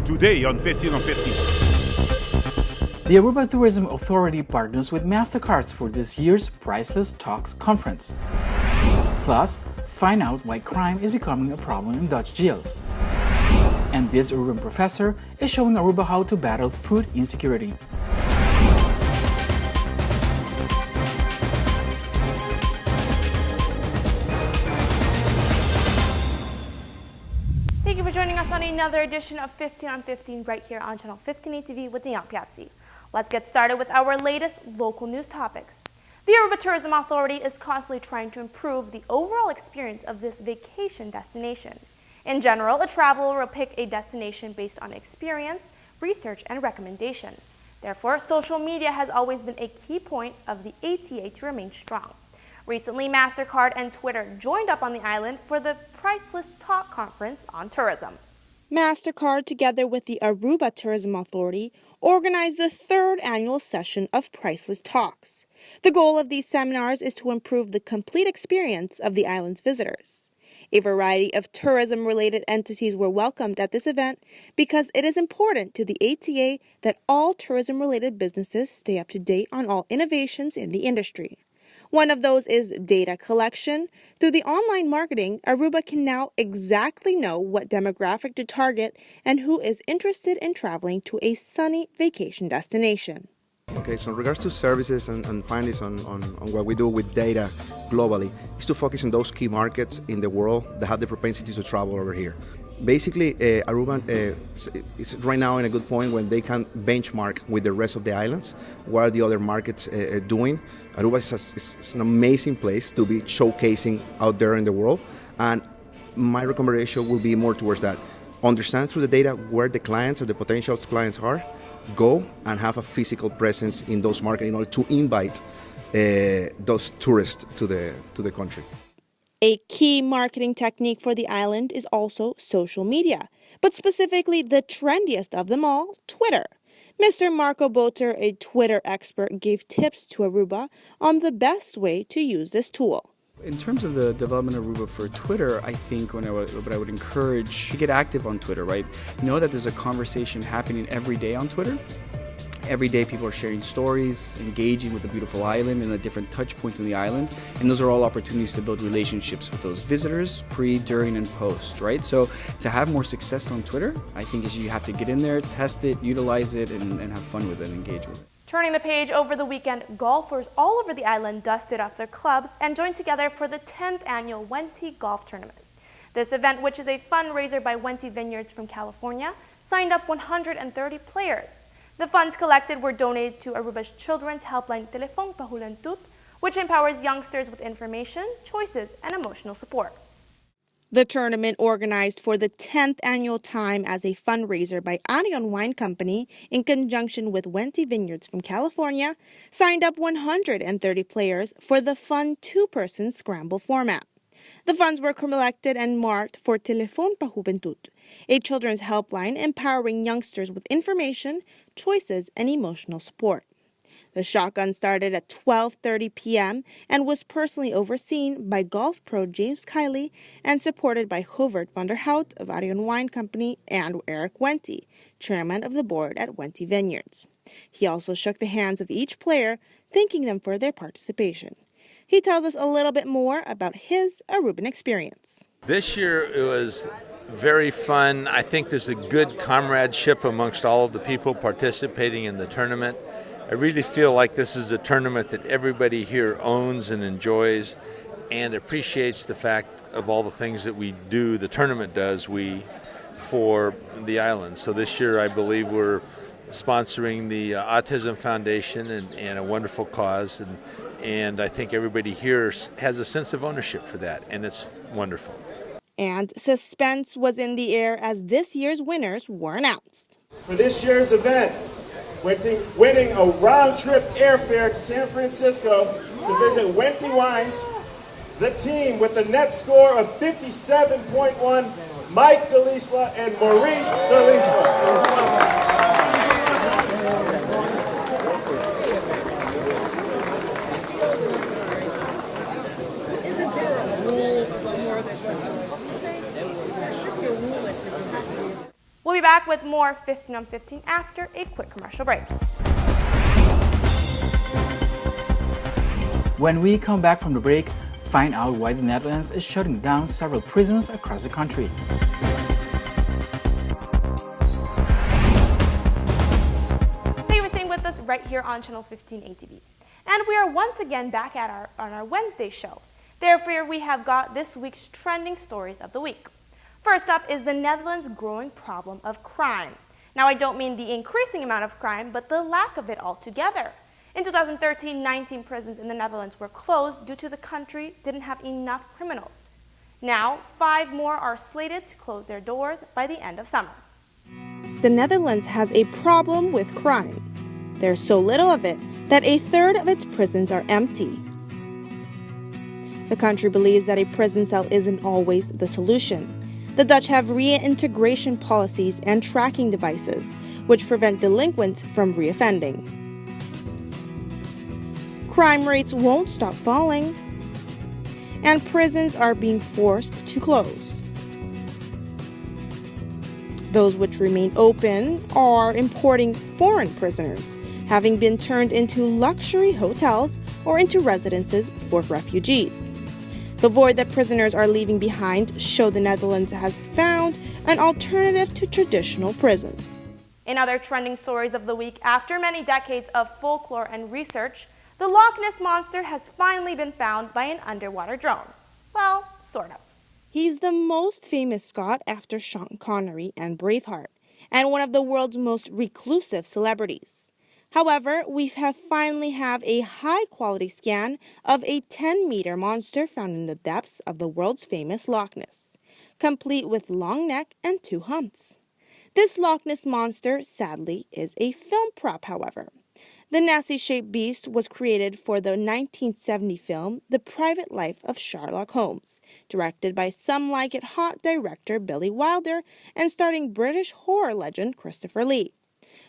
today on 15 on 15. The Aruba Tourism Authority partners with MasterCards for this year's Priceless Talks conference. Plus, find out why crime is becoming a problem in Dutch jails. And this Aruban professor is showing Aruba how to battle food insecurity. Thank you for joining us on another edition of 15 on 15 right here on Channel 15 TV with Daniela Piazzi. Let's get started with our latest local news topics. The Aruba Tourism Authority is constantly trying to improve the overall experience of this vacation destination. In general, a traveler will pick a destination based on experience, research, and recommendation. Therefore, social media has always been a key point of the ATA to remain strong. Recently, MasterCard and Twitter joined up on the island for the Priceless Talk Conference on Tourism. MasterCard, together with the Aruba Tourism Authority, organized the third annual session of Priceless Talks. The goal of these seminars is to improve the complete experience of the island's visitors. A variety of tourism-related entities were welcomed at this event because it is important to the ATA that all tourism-related businesses stay up to date on all innovations in the industry. One of those is data collection. Through the online marketing, Aruba can now exactly know what demographic to target and who is interested in traveling to a sunny vacation destination. Okay, so in regards to services and findings on what we do with data globally, is to focus on those key markets in the world that have the propensity to travel over here. Basically, Aruba is right now in a good point when they can benchmark with the rest of the islands. What are the other markets doing? Aruba is an amazing place to be showcasing out there in the world. And my recommendation will be more towards that. Understand through the data where the clients or the potential clients are. Go and have a physical presence in those markets in order to invite those tourists to the country. A key marketing technique for the island is also social media, but specifically the trendiest of them all, Twitter. Mr. Marco Boter, a Twitter expert, gave tips to Aruba on the best way to use this tool. In terms of the development of Aruba for Twitter, I think what I would encourage to get active on Twitter, right? Know that there's a conversation happening every day on Twitter. Every day people are sharing stories, engaging with the beautiful island and the different touch points in the island. And those are all opportunities to build relationships with those visitors, pre, during, and post, right? So to have more success on Twitter, I think is you have to get in there, test it, utilize it, and have fun with it and engage with it. Turning the page, over the weekend, golfers all over the island dusted off their clubs and joined together for the 10th annual Wenti Golf Tournament. This event, which is a fundraiser by Wenti Vineyards from California, signed up 130 players. The funds collected were donated to Aruba's children's helpline Telefon Pahulantut, which empowers youngsters with information, choices, and emotional support. The tournament, organized for the 10th annual time as a fundraiser by Arion Wine Company in conjunction with Wenti Vineyards from California, signed up 130 players for the fun two-person scramble format. The funds were collected and marked for Telefon pa Juventud, a children's helpline empowering youngsters with information, choices, and emotional support. The shotgun started at 12:30 p.m. and was personally overseen by golf pro James Kiley and supported by Govert van der Hout of Arion Wine Company and Eric Wenti, chairman of the board at Wenti Vineyards. He also shook the hands of each player, thanking them for their participation. He tells us a little bit more about his Aruban experience. This year it was very fun. I think there's a good comradeship amongst all of the people participating in the tournament. I really feel like this is a tournament that everybody here owns and enjoys and appreciates the fact of all the things that we do, the tournament does, for the island. So this year I believe we're sponsoring the Autism Foundation and a wonderful cause, and I think everybody here has a sense of ownership for that, and it's wonderful. And suspense was in the air as this year's winners were announced. For this year's event, winning a round-trip airfare to San Francisco to visit Wenti Wines, the team with the net score of 57.1, Mike DeLisla and Maurice DeLisla. We'll be back with more 15 on 15 after a quick commercial break. When we come back from the break, find out why the Netherlands is shutting down several prisons across the country. Thank you for staying with us right here on Channel 15 ATV. And we are once again back at on our Wednesday show. Therefore, we have got this week's trending stories of the week. First up is the Netherlands' growing problem of crime. Now, I don't mean the increasing amount of crime, but the lack of it altogether. In 2013, 19 prisons in the Netherlands were closed due to the country didn't have enough criminals. Now, 5 more are slated to close their doors by the end of summer. The Netherlands has a problem with crime. There's so little of it that a third of its prisons are empty. The country believes that a prison cell isn't always the solution. The Dutch have reintegration policies and tracking devices, which prevent delinquents from reoffending. Crime rates won't stop falling, and prisons are being forced to close. Those which remain open are importing foreign prisoners, having been turned into luxury hotels or into residences for refugees. The void that prisoners are leaving behind show the Netherlands has found an alternative to traditional prisons. In other trending stories of the week, after many decades of folklore and research, the Loch Ness Monster has finally been found by an underwater drone. Well, sort of. He's the most famous Scot after Sean Connery and Braveheart, and one of the world's most reclusive celebrities. However, we have finally have a high-quality scan of a 10-meter monster found in the depths of the world's famous Loch Ness, complete with long neck and 2 humps. This Loch Ness Monster, sadly, is a film prop, however. The Nessie-shaped beast was created for the 1970 film The Private Life of Sherlock Holmes, directed by Some Like It Hot director Billy Wilder and starring British horror legend Christopher Lee.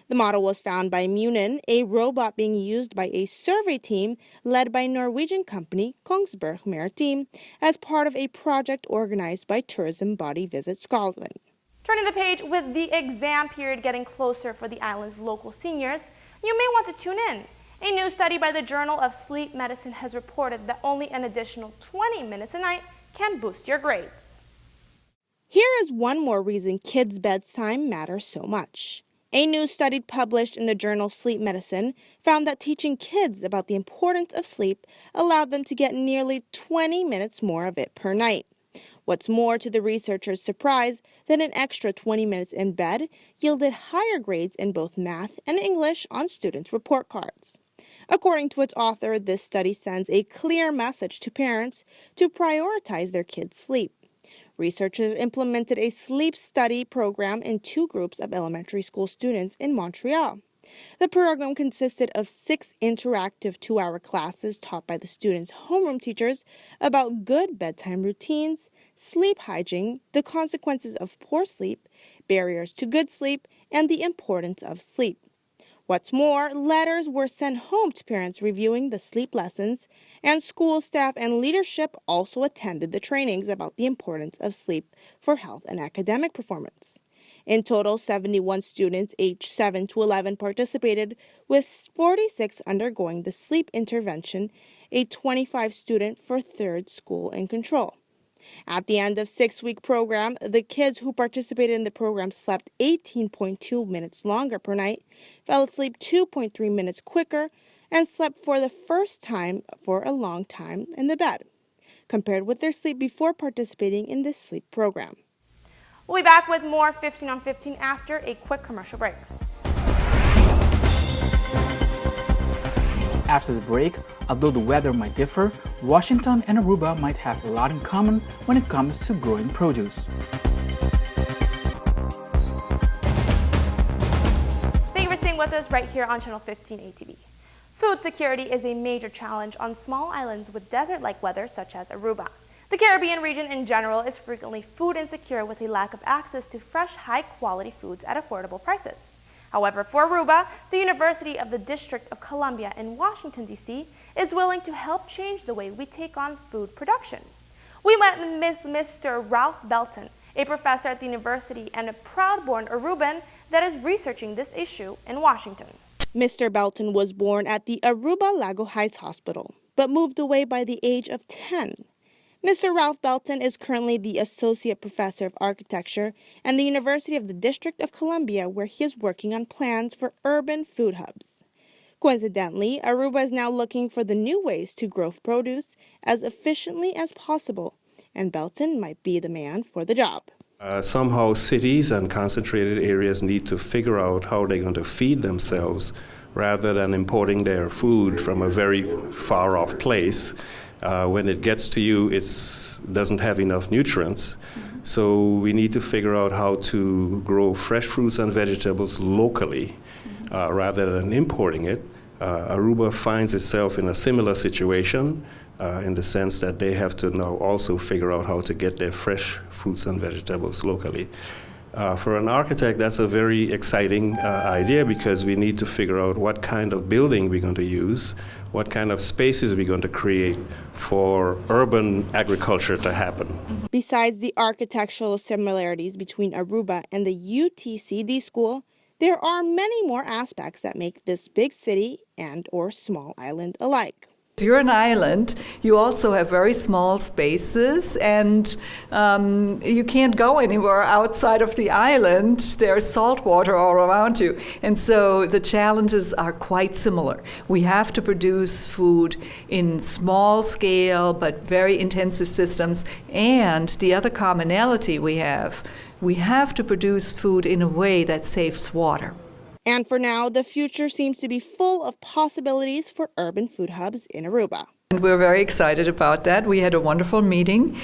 The model was found by Munin, a robot being used by a survey team led by Norwegian company Kongsberg Maritime as part of a project organized by tourism body Visit Scotland. Turning the page, with the exam period getting closer for the island's local seniors, you may want to tune in. A new study by the Journal of Sleep Medicine has reported that only an additional 20 minutes a night can boost your grades. Here is one more reason kids' bedtime matters so much. A new study published in the journal Sleep Medicine found that teaching kids about the importance of sleep allowed them to get nearly 20 minutes more of it per night. What's more, to the researchers' surprise, that an extra 20 minutes in bed yielded higher grades in both math and English on students' report cards. According to its author, this study sends a clear message to parents to prioritize their kids' sleep. Researchers implemented a sleep study program in 2 groups of elementary school students in Montreal. The program consisted of 6 interactive 2-hour classes taught by the students' homeroom teachers about good bedtime routines, sleep hygiene, the consequences of poor sleep, barriers to good sleep, and the importance of sleep. What's more, letters were sent home to parents reviewing the sleep lessons, and school staff and leadership also attended the trainings about the importance of sleep for health and academic performance. In total, 71 students aged 7 to 11 participated, with 46 undergoing the sleep intervention, a 25 student for third school in control. At the end of 6-week program, the kids who participated in the program slept 18.2 minutes longer per night, fell asleep 2.3 minutes quicker, and slept for the first time for a long time in the bed, compared with their sleep before participating in this sleep program. We'll be back with more 15 on 15 after a quick commercial break. After the break, although the weather might differ, Washington and Aruba might have a lot in common when it comes to growing produce. Thank you for staying with us right here on Channel 15 ATV. Food security is a major challenge on small islands with desert-like weather such as Aruba. The Caribbean region in general is frequently food insecure with a lack of access to fresh, high-quality foods at affordable prices. However, for Aruba, the University of the District of Columbia in Washington, D.C. is willing to help change the way we take on food production. We met with Mr. Ralph Belton, a professor at the university and a proud-born Aruban that is researching this issue in Washington. Mr. Belton was born at the Aruba Lago Heights Hospital, but moved away by the age of 10. Mr. Ralph Belton is currently the Associate Professor of Architecture at the University of the District of Columbia, where he is working on plans for urban food hubs. Coincidentally, Aruba is now looking for the new ways to grow produce as efficiently as possible, and Belton might be the man for the job. Somehow cities and concentrated areas need to figure out how they're going to feed themselves rather than importing their food from a very far off place. When it gets to you, it doesn't have enough nutrients. So we need to figure out how to grow fresh fruits and vegetables locally rather than importing it. Aruba finds itself in a similar situation in the sense that they have to now also figure out how to get their fresh fruits and vegetables locally. For an architect, that's a very exciting idea because we need to figure out what kind of building we're going to use, what kind of spaces we're going to create for urban agriculture to happen. Besides the architectural similarities between Aruba and the UTCD school, there are many more aspects that make this big city and/or small island alike. You're an island, you also have very small spaces, and you can't go anywhere outside of the island. There's salt water all around you. And so the challenges are quite similar. We have to produce food in small scale but very intensive systems. And the other commonality we have to produce food in a way that saves water. And for now, the future seems to be full of possibilities for urban food hubs in Aruba. And we're very excited about that. We had a wonderful meeting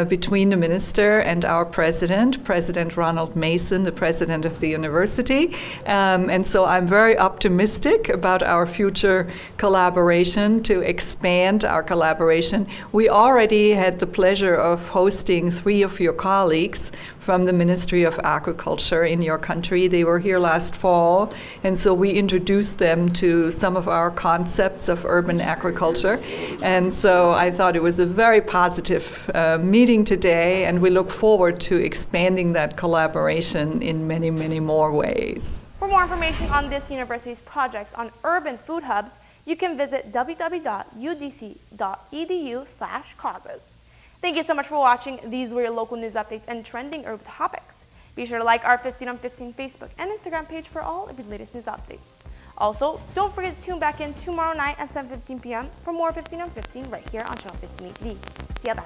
between the minister and our president, President Ronald Mason, the president of the university. And so I'm very optimistic about our future collaboration, to expand our collaboration. We already had the pleasure of hosting 3 of your colleagues from the Ministry of Agriculture in your country. They were here last fall, and so we introduced them to some of our concepts of urban agriculture. And so I thought it was a very positive meeting today, and we look forward to expanding that collaboration in many, many more ways. For more information on this university's projects on urban food hubs, you can visit www.udc.edu/causes. Thank you so much for watching. These were your local news updates and trending urban topics. Be sure to like our 15 on 15 Facebook and Instagram page for all of your latest news updates. Also, don't forget to tune back in tomorrow night at 7:15 p.m. for more 15 on 15 right here on Channel 15 TV. See you then.